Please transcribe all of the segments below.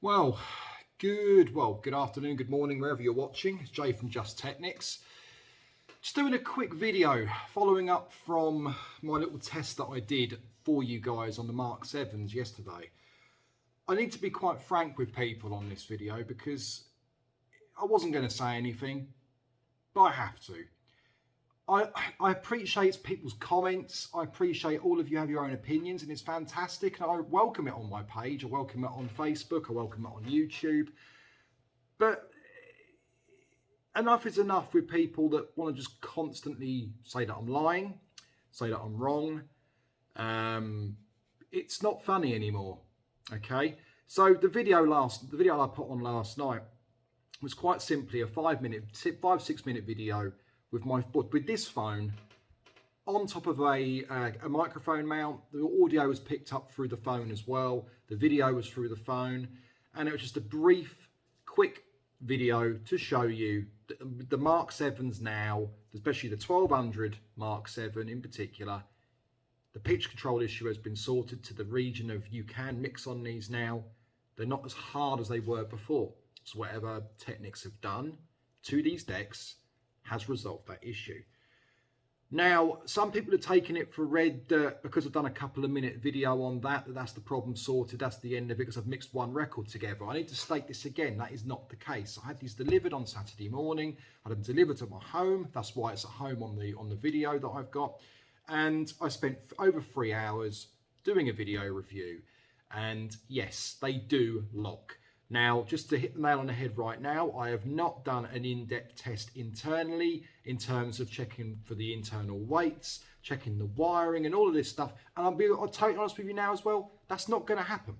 Well, good afternoon, good morning, wherever you're watching. It's Jay from Just Technics. Just doing a quick video following up from my little test that I did for you guys on the Mark 7s yesterday. I need to be quite frank with people on this video because I wasn't going to say anything, but I have to. I appreciate people's comments. I appreciate all of you have your own opinions, and it's fantastic. And I welcome it on my page. I welcome it on Facebook. I welcome it on YouTube. But enough is enough with people that want to just constantly say that I'm lying, say that I'm wrong. It's not funny anymore. Okay. So the video I put on last night was quite simply a 5-6 minute video with this phone on top of a microphone mount. The audio was picked up through the phone as well. The video was through the phone, and it was just a brief, quick video to show you the Mark 7s now, especially the 1200 Mark 7 in particular. The pitch control issue has been sorted to the region of you can mix on these now. They're not as hard as they were before. So whatever Technics have done to these decks has resolved that issue. Now, some people are taking it for read because I've done a couple of minute video on that's the problem sorted, that's the end of it because I've mixed one record together. I need to state this again, that is not the case. I had these delivered on Saturday morning, I had them delivered to my home, that's why it's at home on the video that I've got, and I spent over 3 hours doing a video review, and yes, they do lock. Now, just to hit the nail on the head right now, I have not done an in-depth test internally in terms of checking for the internal weights, checking the wiring and all of this stuff. And I'll be totally honest with you now as well, that's not going to happen.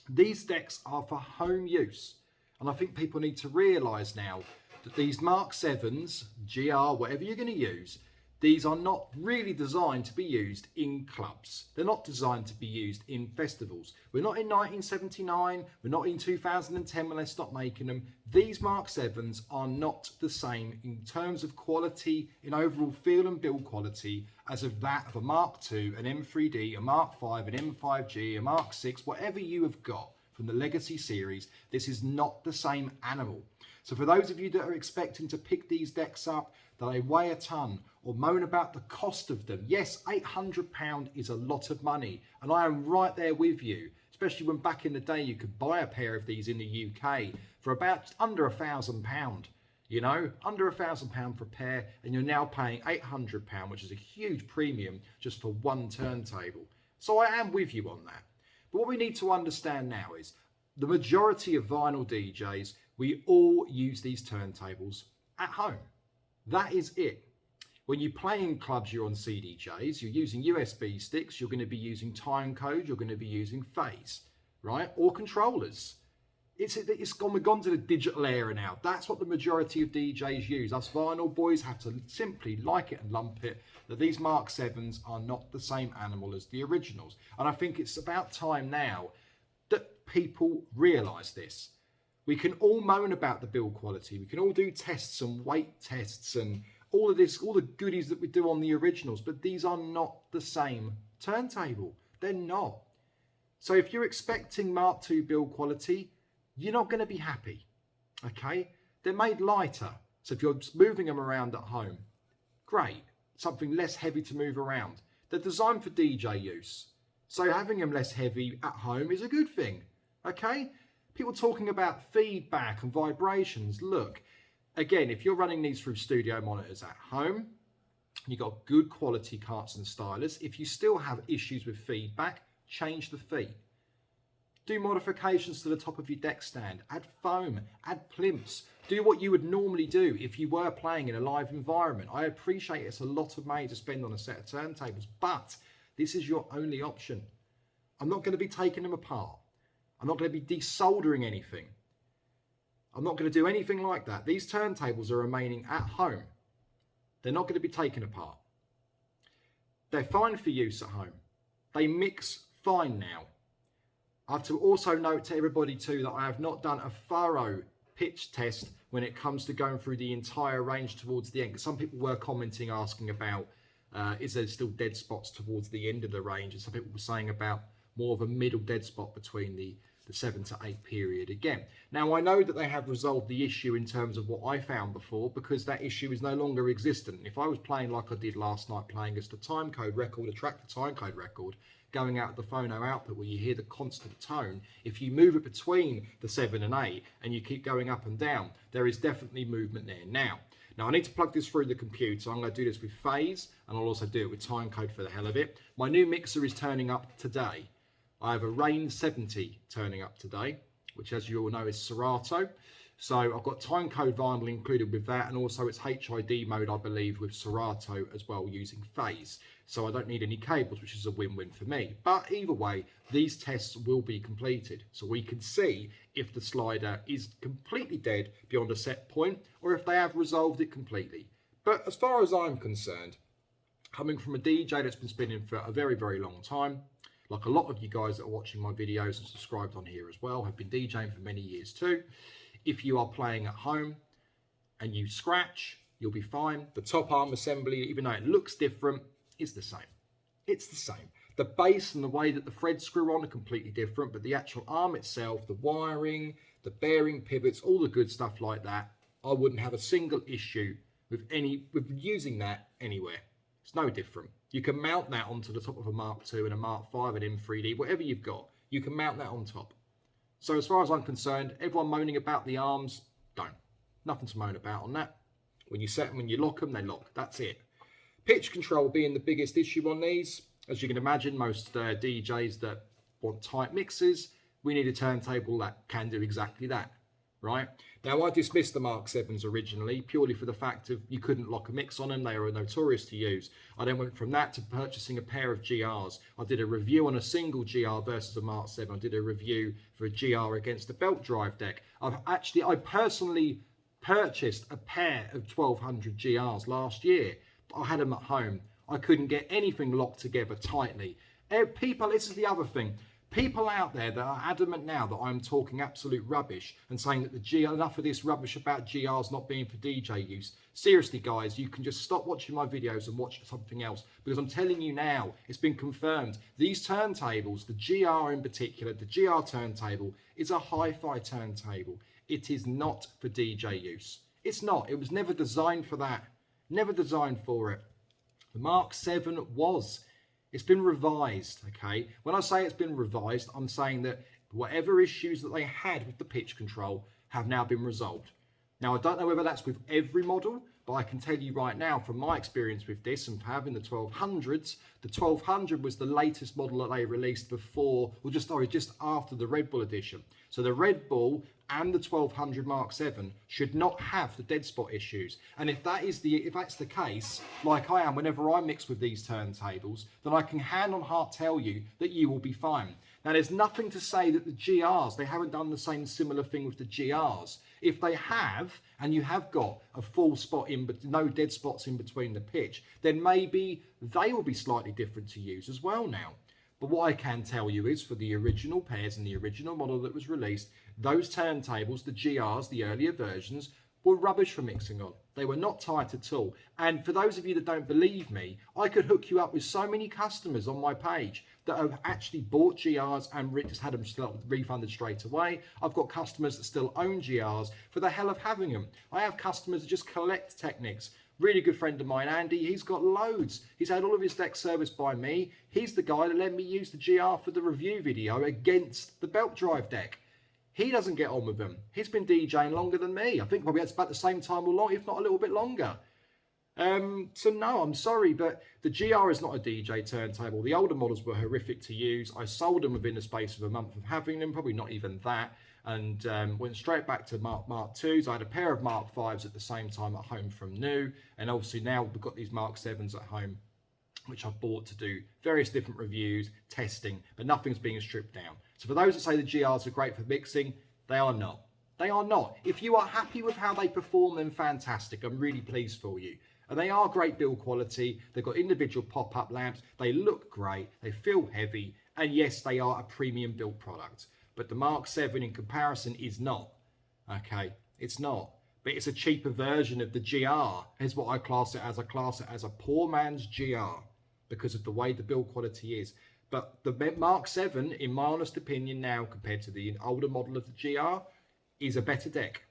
These decks are for home use. And I think people need to realise now that these Mark 7s, GR, whatever you're going to use, these are not really designed to be used in clubs. They're not designed to be used in festivals. We're not in 1979, we're not in 2010 when they stopped making them. These Mark 7s are not the same in terms of quality, in overall feel and build quality, as of that of a Mark II, an M3D, a Mark V, an M5G, a Mark VI, whatever you have got from the Legacy series. This is not the same animal. So for those of you that are expecting to pick these decks up, that they weigh a ton, or moan about the cost of them, yes, £800 is a lot of money, and I am right there with you, especially when back in the day you could buy a pair of these in the UK for about under £1,000, you know, under £1,000 for a pair, and you're now paying £800, which is a huge premium just for one turntable. So I am with you on that. But what we need to understand now is the majority of vinyl DJs, we all use these turntables at home. That is it. When you play in clubs, you're on CDJs, you're using USB sticks, you're going to be using time code, you're going to be using phase, right? Or controllers. We've gone to the digital era now. That's what the majority of DJs use. Us vinyl boys have to simply like it and lump it, that these Mark 7s are not the same animal as the originals. And I think it's about time now that people realise this. We can all moan about the build quality. We can all do tests and weight tests and all of this, all the goodies that we do on the originals, but these are not the same turntable. They're not. So if you're expecting Mark II build quality, you're not going to be happy, okay? They're made lighter. So if you're moving them around at home, great. Something less heavy to move around. They're designed for DJ use. So having them less heavy at home is a good thing, okay? People talking about feedback and vibrations. Look, again, if you're running these through studio monitors at home, you've got good quality carts and stylus. If you still have issues with feedback, change the feet. Do modifications to the top of your deck stand. Add foam, add plimps. Do what you would normally do if you were playing in a live environment. I appreciate it's a lot of money to spend on a set of turntables, but this is your only option. I'm not going to be taking them apart. I'm not going to be desoldering anything. I'm not going to do anything like that. These turntables are remaining at home. They're not going to be taken apart. They're fine for use at home. They mix fine now. I have to also note to everybody too that I have not done a thorough pitch test when it comes to going through the entire range towards the end. Some people were commenting, asking about is there still dead spots towards the end of the range, and some people were saying about more of a middle dead spot between the the 7 to 8 period again. Now, I know that they have resolved the issue in terms of what I found before, because that issue is no longer existent. If I was playing like I did last night, playing as the timecode record, a track the timecode record, going out the phono output where you hear the constant tone, if you move it between the 7 and 8 and you keep going up and down, there is definitely movement there. Now I need to plug this through the computer. I'm going to do this with phase, and I'll also do it with timecode for the hell of it. My new mixer is turning up today. I have a Rain 70 turning up today, which, as you all know, is Serato. So I've got timecode vinyl included with that, and also it's HID mode, I believe, with Serato as well, using phase. So I don't need any cables, which is a win-win for me. But either way, these tests will be completed, so we can see if the slider is completely dead beyond a set point, or if they have resolved it completely. But as far as I'm concerned, coming from a DJ that's been spinning for a very, very long time, like a lot of you guys that are watching my videos and subscribed on here as well, have been DJing for many years too. If you are playing at home and you scratch, you'll be fine. The top arm assembly, even though it looks different, is the same. It's the same. The base and the way that the threads screw on are completely different, but the actual arm itself, the wiring, the bearing pivots, all the good stuff like that, I wouldn't have a single issue with using that anywhere. It's no different. You can mount that onto the top of a Mark II and a Mark V, an M3D, whatever you've got. You can mount that on top. So as far as I'm concerned, everyone moaning about the arms, don't. Nothing to moan about on that. When you set them, when you lock them, they lock. That's it. Pitch control being the biggest issue on these. As you can imagine, most DJs that want tight mixes, we need a turntable that can do exactly that, right? Now, I dismissed the Mark 7s originally purely for the fact of you couldn't lock a mix on them. They were notorious to use. I then went from that to purchasing a pair of GRs. I did a review on a single GR versus a Mark 7. I did a review for a GR against a belt drive deck. I personally purchased a pair of 1200 GRs last year. I had them at home. I couldn't get anything locked together tightly. People, this is the other thing. People out there that are adamant now that I'm talking absolute rubbish and saying that enough of this rubbish about GRs not being for DJ use. Seriously, guys, you can just stop watching my videos and watch something else, because I'm telling you now, it's been confirmed. These turntables, the GR in particular, the GR turntable, is a hi-fi turntable. It is not for DJ use. It's not. It was never designed for that. Never designed for it. The Mark 7 was. It's been revised, okay? When I say it's been revised, I'm saying that whatever issues that they had with the pitch control have now been resolved. Now, I don't know whether that's with every model, but I can tell you right now from my experience with this and having the 1200s, the 1200 was the latest model that they released before, or just after the Red Bull edition. So the Red Bull and the 1200 Mark 7 should not have the dead spot issues. And if that's the case, like I am whenever I mix with these turntables, then I can hand on heart tell you that you will be fine. Now, there's nothing to say that the GRs, they haven't done the same similar thing with the GRs. If they have, and you have got a full spot in, but no dead spots in between the pitch, then maybe they will be slightly different to use as well now. But what I can tell you is, for the original pairs and the original model that was released, those turntables, the GRs, the earlier versions, were rubbish for mixing on. They were not tight at all. And for those of you that don't believe me, I could hook you up with so many customers on my page that have actually bought GRs and just had them refunded straight away. I've got customers that still own GRs for the hell of having them. I have customers that just collect Technics. Really good friend of mine, Andy, he's got loads. He's had all of his deck serviced by me. He's the guy that let me use the GR for the review video against the belt drive deck. He doesn't get on with them. He's been DJing longer than me. I think probably that's about the same time or long, if not a little bit longer. So no, I'm sorry, but the GR is not a DJ turntable. The older models were horrific to use. I sold them within the space of a month of having them, probably not even that, and went straight back to Mark IIs. I had a pair of Mark Vs at the same time at home from new, and obviously now we've got these Mark 7s at home, which I've bought to do various different reviews, testing, but nothing's being stripped down. So for those that say the GRs are great for mixing, they are not. They are not. If you are happy with how they perform, then fantastic. I'm really pleased for you. And they are great build quality. They've got individual pop-up lamps. They look great. They feel heavy. And yes, they are a premium build product. But the Mark 7 in comparison is not. Okay, it's not. But it's a cheaper version of the GR. Here's what I class it as. I class it as a poor man's GR because of the way the build quality is. But the Mark 7, in my honest opinion now, compared to the older model of the GR, is a better deck.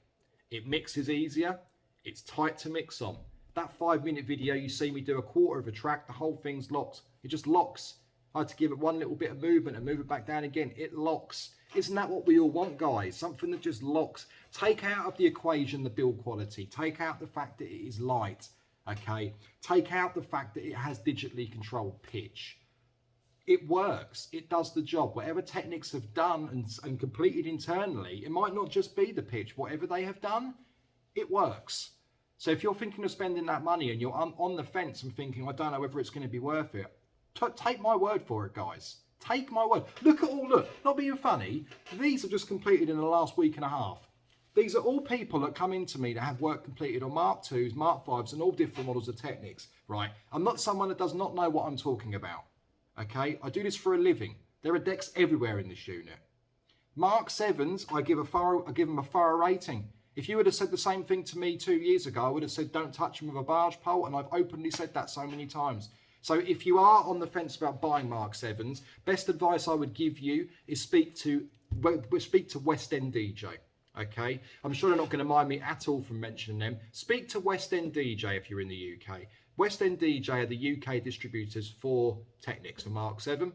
It mixes easier. It's tight to mix on. That 5-minute video, you see me do a quarter of a track, the whole thing's locked. It just locks. I had to give it one little bit of movement and move it back down again. It locks. Isn't that what we all want, guys? Something that just locks. Take out of the equation the build quality. Take out the fact that it is light, okay? Take out the fact that it has digitally controlled pitch. It works. It does the job. Whatever Technics have done and completed internally, it might not just be the pitch. Whatever they have done, it works. So if you're thinking of spending that money and you're on the fence and thinking, I don't know whether it's going to be worth it, take my word for it, guys. Take my word. Look, not being funny, these are just completed in the last week and a half. These are all people that come into me that have work completed on Mark 2s, Mark 5s, and all different models of Technics, right? I'm not someone that does not know what I'm talking about, okay? I do this for a living. There are decks everywhere in this unit. Mark 7s, I give them a thorough rating. If you would have said the same thing to me 2 years ago, I would have said don't touch them with a barge pole, and I've openly said that so many times. So if you are on the fence about buying Mark 7s, best advice I would give you is speak to West End DJ, okay? I'm sure they're not going to mind me at all from mentioning them. Speak to West End DJ if you're in the UK. West End DJ are the UK distributors for Technics for Mark 7.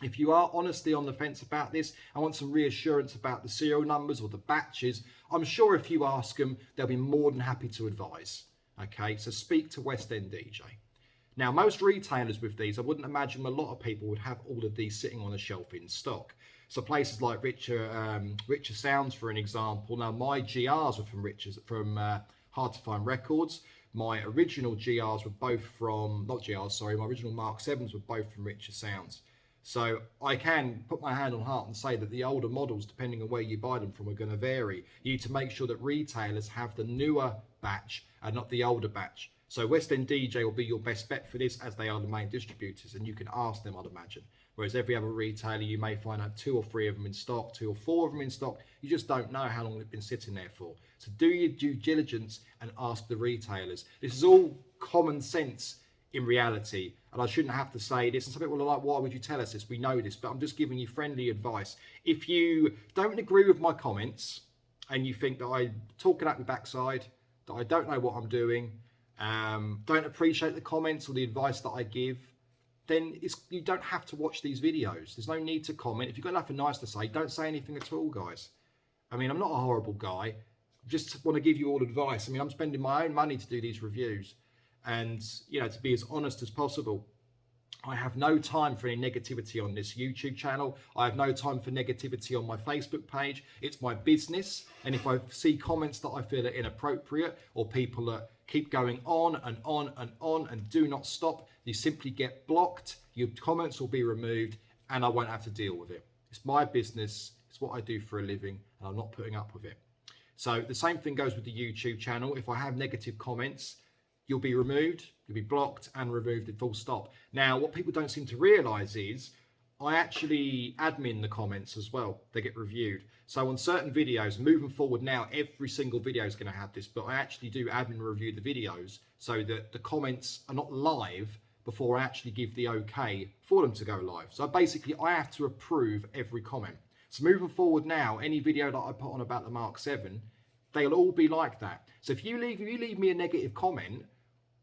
If you are honestly on the fence about this and want some reassurance about the serial numbers or the batches, I'm sure if you ask them, they'll be more than happy to advise. Okay, so speak to West End DJ. Now, most retailers with these, I wouldn't imagine a lot of people would have all of these sitting on a shelf in stock. So places like Richer Sounds, for an example. Now, my GRs were from Hard to Find Records. My original GRs were both from, my original Mark 7s were both from Richer Sounds. So I can put my hand on heart and say that the older models, depending on where you buy them from, are going to vary. You need to make sure that retailers have the newer batch and not the older batch. So West End DJ will be your best bet for this, as they are the main distributors, and you can ask them, I'd imagine. Whereas every other retailer, you may find out 2 or 3 of them in stock, 2 or 4 of them in stock. You just don't know how long they've been sitting there for. So do your due diligence and ask the retailers. This is all common sense in reality, and I shouldn't have to say this, and some people are like, why would you tell us this? We know this, but I'm just giving you friendly advice. If you don't agree with my comments and you think that I'm talking out my backside, that I don't know what I'm doing, don't appreciate the comments or the advice that I give, then you don't have to watch these videos. There's no need to comment. If you've got nothing nice to say, don't say anything at all, guys. I mean, I'm not a horrible guy. I just want to give you all advice. I mean, I'm spending my own money to do these reviews, and you know, to be as honest as possible. I have no time for any negativity on this YouTube channel. I have no time for negativity on my Facebook page. It's my business, and if I see comments that I feel are inappropriate, or people that keep going on and on and on and do not stop, you simply get blocked, your comments will be removed, and I won't have to deal with it. It's my business, it's what I do for a living, and I'm not putting up with it. So the same thing goes with the YouTube channel. If I have negative comments, you'll be removed, you'll be blocked and removed at full stop. Now, what people don't seem to realise is I actually admin the comments as well. They get reviewed. So on certain videos, moving forward now, every single video is going to have this, but I actually do admin review the videos so that the comments are not live before I actually give the okay for them to go live. So basically, I have to approve every comment. So moving forward now, any video that I put on about the Mark 7, they'll all be like that. So if you leave me a negative comment,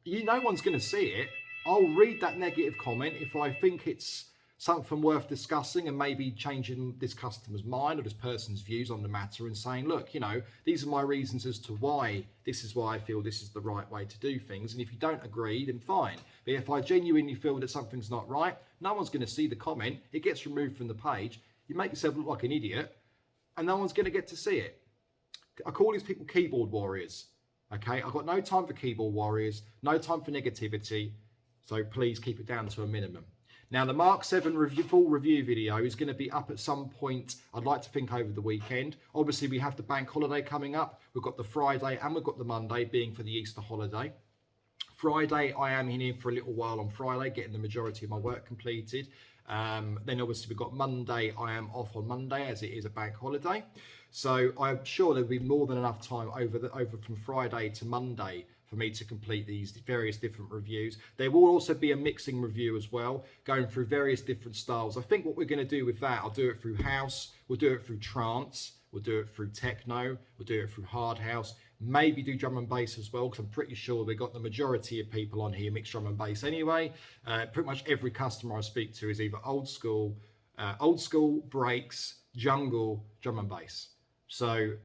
no one's going to see it. I'll read that negative comment if I think it's something worth discussing and maybe changing this customer's mind or this person's views on the matter, and saying, look, you know, these are my reasons as to why this is why I feel this is the right way to do things. And if you don't agree, then fine. But if I genuinely feel that something's not right, no one's going to see the comment. It gets removed from the page. You make yourself look like an idiot, and no one's going to get to see it. I call these people keyboard warriors. Okay, I've got no time for keyboard warriors, no time for negativity, so please keep it down to a minimum. Now, the Mark 7 full review video is going to be up at some point, I'd like to think over the weekend. Obviously, we have the bank holiday coming up. We've got the Friday and we've got the Monday, being for the Easter holiday. Friday, I am in here for a little while on Friday, getting the majority of my work completed. Then obviously we've got Monday. I am off on Monday, as it is a bank holiday. So I'm sure there'll be more than enough time over from Friday to Monday for me to complete these various different reviews. There will also be a mixing review as well, going through various different styles. I think what we're going to do with that, I'll do it through house, we'll do it through trance, we'll do it through techno, we'll do it through hard house, maybe do drum and bass as well, because I'm pretty sure we've got the majority of people on here mix drum and bass anyway. Pretty much every customer I speak to is either old school, breaks, jungle, drum and bass. So